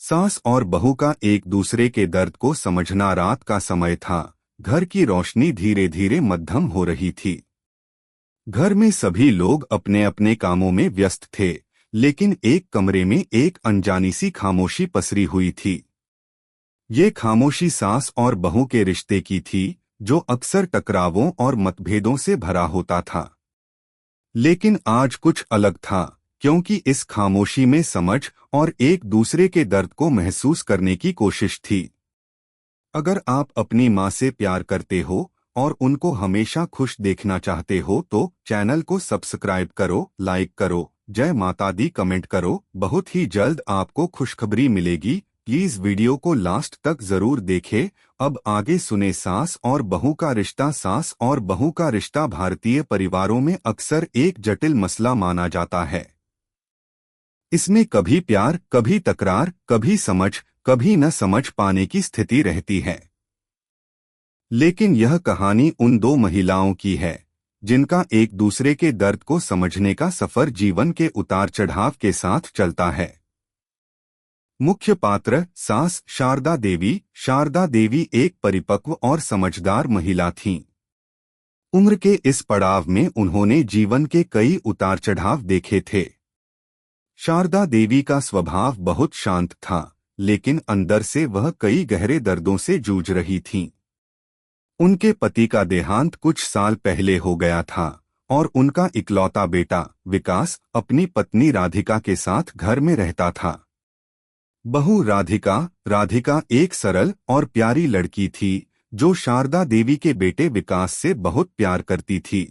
सास और बहू का एक दूसरे के दर्द को समझना। रात का समय था। घर की रोशनी धीरे धीरे मध्यम हो रही थी। घर में सभी लोग अपने अपने कामों में व्यस्त थे, लेकिन एक कमरे में एक अनजानी सी खामोशी पसरी हुई थी। ये खामोशी सास और बहू के रिश्ते की थी, जो अक्सर टकरावों और मतभेदों से भरा होता था। लेकिन आज कुछ अलग था, क्योंकि इस खामोशी में समझ और एक दूसरे के दर्द को महसूस करने की कोशिश थी। अगर आप अपनी माँ से प्यार करते हो और उनको हमेशा खुश देखना चाहते हो तो चैनल को सब्सक्राइब करो, लाइक करो, जय माता दी कमेंट करो। बहुत ही जल्द आपको खुशखबरी मिलेगी। प्लीज वीडियो को लास्ट तक जरूर देखें। अब आगे सुने सास और बहू का रिश्ता। सास और बहू का रिश्ता भारतीय परिवारों में अक्सर एक जटिल मसला माना जाता है। इसमें कभी प्यार, कभी तकरार, कभी समझ, कभी न समझ पाने की स्थिति रहती है। लेकिन यह कहानी उन दो महिलाओं की है, जिनका एक दूसरे के दर्द को समझने का सफर जीवन के उतार चढ़ाव के साथ चलता है। मुख्य पात्र सास शारदा देवी। शारदा देवी एक परिपक्व और समझदार महिला थीं। उम्र के इस पड़ाव में उन्होंने जीवन के कई उतार चढ़ाव देखे थे। शारदा देवी का स्वभाव बहुत शांत था, लेकिन अंदर से वह कई गहरे दर्दों से जूझ रही थीं। उनके पति का देहांत कुछ साल पहले हो गया था और उनका इकलौता बेटा विकास अपनी पत्नी राधिका के साथ घर में रहता था। बहू राधिका एक सरल और प्यारी लड़की थी, जो शारदा देवी के बेटे विकास से बहुत प्यार करती थी।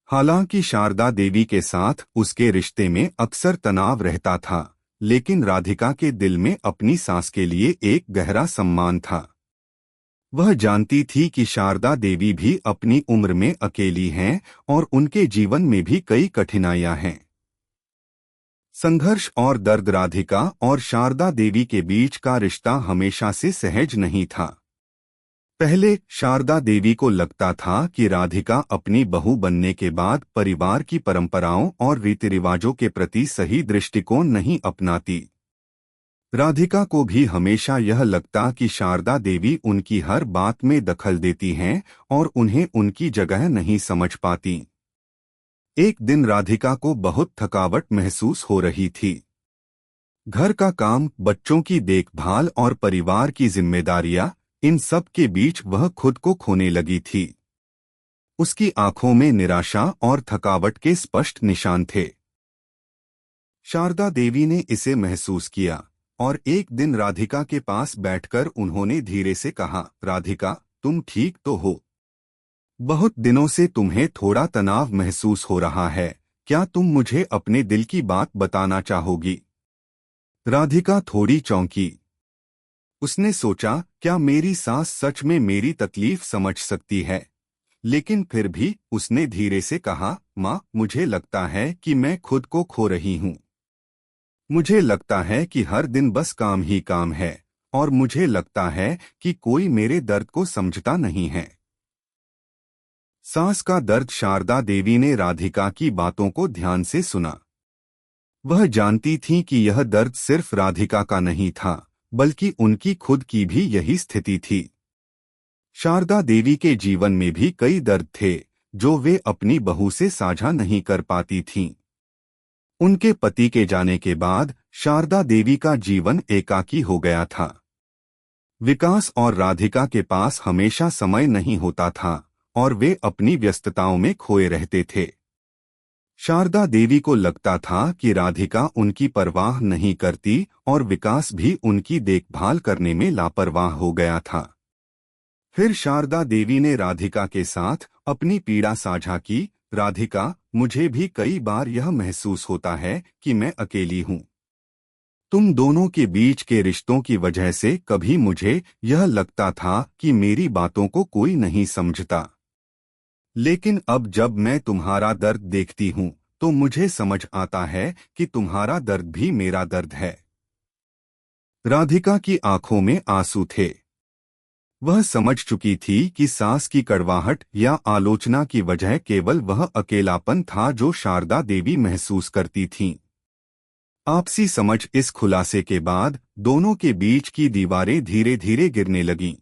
हालांकि शारदा देवी के साथ उसके रिश्ते में अक्सर तनाव रहता था, लेकिन राधिका के दिल में अपनी सास के लिए एक गहरा सम्मान था। वह जानती थी कि शारदा देवी भी अपनी उम्र में अकेली हैं और उनके जीवन में भी कई कठिनाइयां हैं। संघर्ष और दर्द। राधिका और शारदा देवी के बीच का रिश्ता हमेशा से सहज नहीं था। पहले शारदा देवी को लगता था कि राधिका अपनी बहू बनने के बाद परिवार की परंपराओं और रीति रिवाजों के प्रति सही दृष्टिकोण नहीं अपनाती। राधिका को भी हमेशा यह लगता कि शारदा देवी उनकी हर बात में दखल देती हैं और उन्हें उनकी जगह नहीं समझ पाती। एक दिन राधिका को बहुत थकावट महसूस हो रही थी। घर का काम, बच्चों की देखभाल और परिवार की जिम्मेदारियां, इन सब के बीच वह खुद को खोने लगी थी। उसकी आंखों में निराशा और थकावट के स्पष्ट निशान थे। शारदा देवी ने इसे महसूस किया और एक दिन राधिका के पास बैठकर उन्होंने धीरे से कहा, राधिका, तुम ठीक तो हो? बहुत दिनों से तुम्हें थोड़ा तनाव महसूस हो रहा है। क्या तुम मुझे अपने दिल की बात बताना चाहोगी? राधिका थोड़ी चौंकी। उसने सोचा, क्या मेरी सास सच में मेरी तकलीफ समझ सकती है? लेकिन फिर भी उसने धीरे से कहा, माँ, मुझे लगता है कि मैं खुद को खो रही हूँ। मुझे लगता है कि हर दिन बस काम ही काम है और मुझे लगता है कि कोई मेरे दर्द को समझता नहीं है। सास का दर्द। शारदा देवी ने राधिका की बातों को ध्यान से सुना। वह जानती थी कि यह दर्द सिर्फ राधिका का नहीं था, बल्कि उनकी खुद की भी यही स्थिति थी। शारदा देवी के जीवन में भी कई दर्द थे, जो वे अपनी बहू से साझा नहीं कर पाती थीं। उनके पति के जाने के बाद शारदा देवी का जीवन एकाकी हो गया था। विकास और राधिका के पास हमेशा समय नहीं होता था और वे अपनी व्यस्तताओं में खोए रहते थे। शारदा देवी को लगता था कि राधिका उनकी परवाह नहीं करती और विकास भी उनकी देखभाल करने में लापरवाह हो गया था। फिर शारदा देवी ने राधिका के साथ अपनी पीड़ा साझा की। राधिका, मुझे भी कई बार यह महसूस होता है कि मैं अकेली हूँ। तुम दोनों के बीच के रिश्तों की वजह से कभी मुझे यह लगता था कि मेरी बातों को कोई नहीं समझता। लेकिन अब जब मैं तुम्हारा दर्द देखती हूँ तो मुझे समझ आता है कि तुम्हारा दर्द भी मेरा दर्द है। राधिका की आंखों में आंसू थे। वह समझ चुकी थी कि सास की कड़वाहट या आलोचना की वजह केवल वह अकेलापन था जो शारदा देवी महसूस करती थीं। आपसी समझ। इस खुलासे के बाद दोनों के बीच की दीवारें धीरे धीरे गिरने लगीं।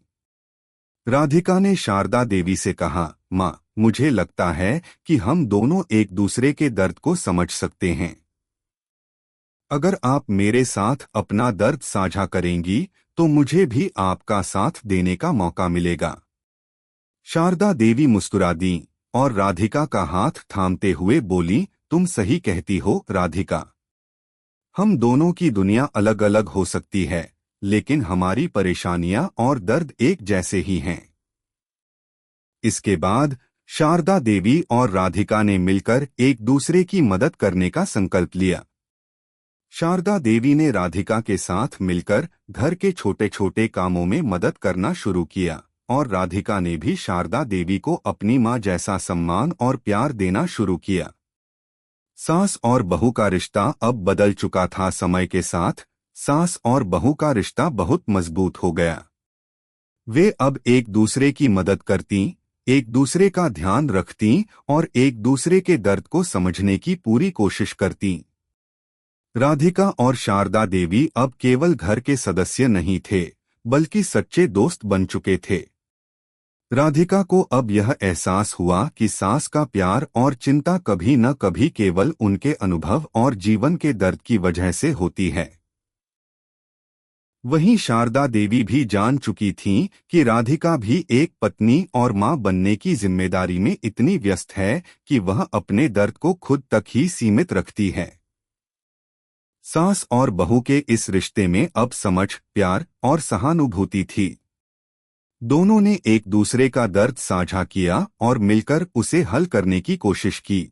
राधिका ने शारदा देवी से कहा, माँ, मुझे लगता है कि हम दोनों एक दूसरे के दर्द को समझ सकते हैं। अगर आप मेरे साथ अपना दर्द साझा करेंगी तो मुझे भी आपका साथ देने का मौका मिलेगा। शारदा देवी मुस्कुरा दी और राधिका का हाथ थामते हुए बोली, तुम सही कहती हो राधिका। हम दोनों की दुनिया अलग अलग हो सकती है, लेकिन हमारी परेशानियां और दर्द एक जैसे ही हैं। इसके बाद शारदा देवी और राधिका ने मिलकर एक दूसरे की मदद करने का संकल्प लिया। शारदा देवी ने राधिका के साथ मिलकर घर के छोटे छोटे कामों में मदद करना शुरू किया और राधिका ने भी शारदा देवी को अपनी मां जैसा सम्मान और प्यार देना शुरू किया। सास और बहू का रिश्ता अब बदल चुका था। समय के साथ सास और बहू का रिश्ता बहुत मजबूत हो गया। वे अब एक दूसरे की मदद करती, एक दूसरे का ध्यान रखती और एक दूसरे के दर्द को समझने की पूरी कोशिश करती। राधिका और शारदा देवी अब केवल घर के सदस्य नहीं थे, बल्कि सच्चे दोस्त बन चुके थे। राधिका को अब यह एहसास हुआ कि सास का प्यार और चिंता कभी न कभी केवल उनके अनुभव और जीवन के दर्द की वजह से होती है। वहीं शारदा देवी भी जान चुकी थीं कि राधिका भी एक पत्नी और मां बनने की जिम्मेदारी में इतनी व्यस्त है कि वह अपने दर्द को खुद तक ही सीमित रखती है। सास और बहू के इस रिश्ते में अब समझ, प्यार और सहानुभूति थी। दोनों ने एक दूसरे का दर्द साझा किया और मिलकर उसे हल करने की कोशिश की।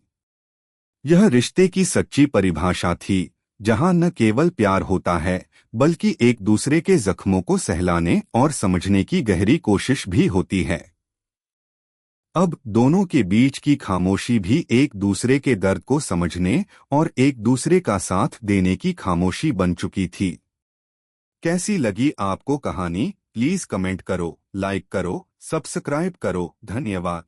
यह रिश्ते की सच्ची परिभाषा थी, जहां न केवल प्यार होता है, बल्कि एक दूसरे के जख्मों को सहलाने और समझने की गहरी कोशिश भी होती है। अब दोनों के बीच की खामोशी भी एक दूसरे के दर्द को समझने और एक दूसरे का साथ देने की खामोशी बन चुकी थी। कैसी लगी आपको कहानी? प्लीज कमेंट करो, लाइक करो, सब्सक्राइब करो। धन्यवाद।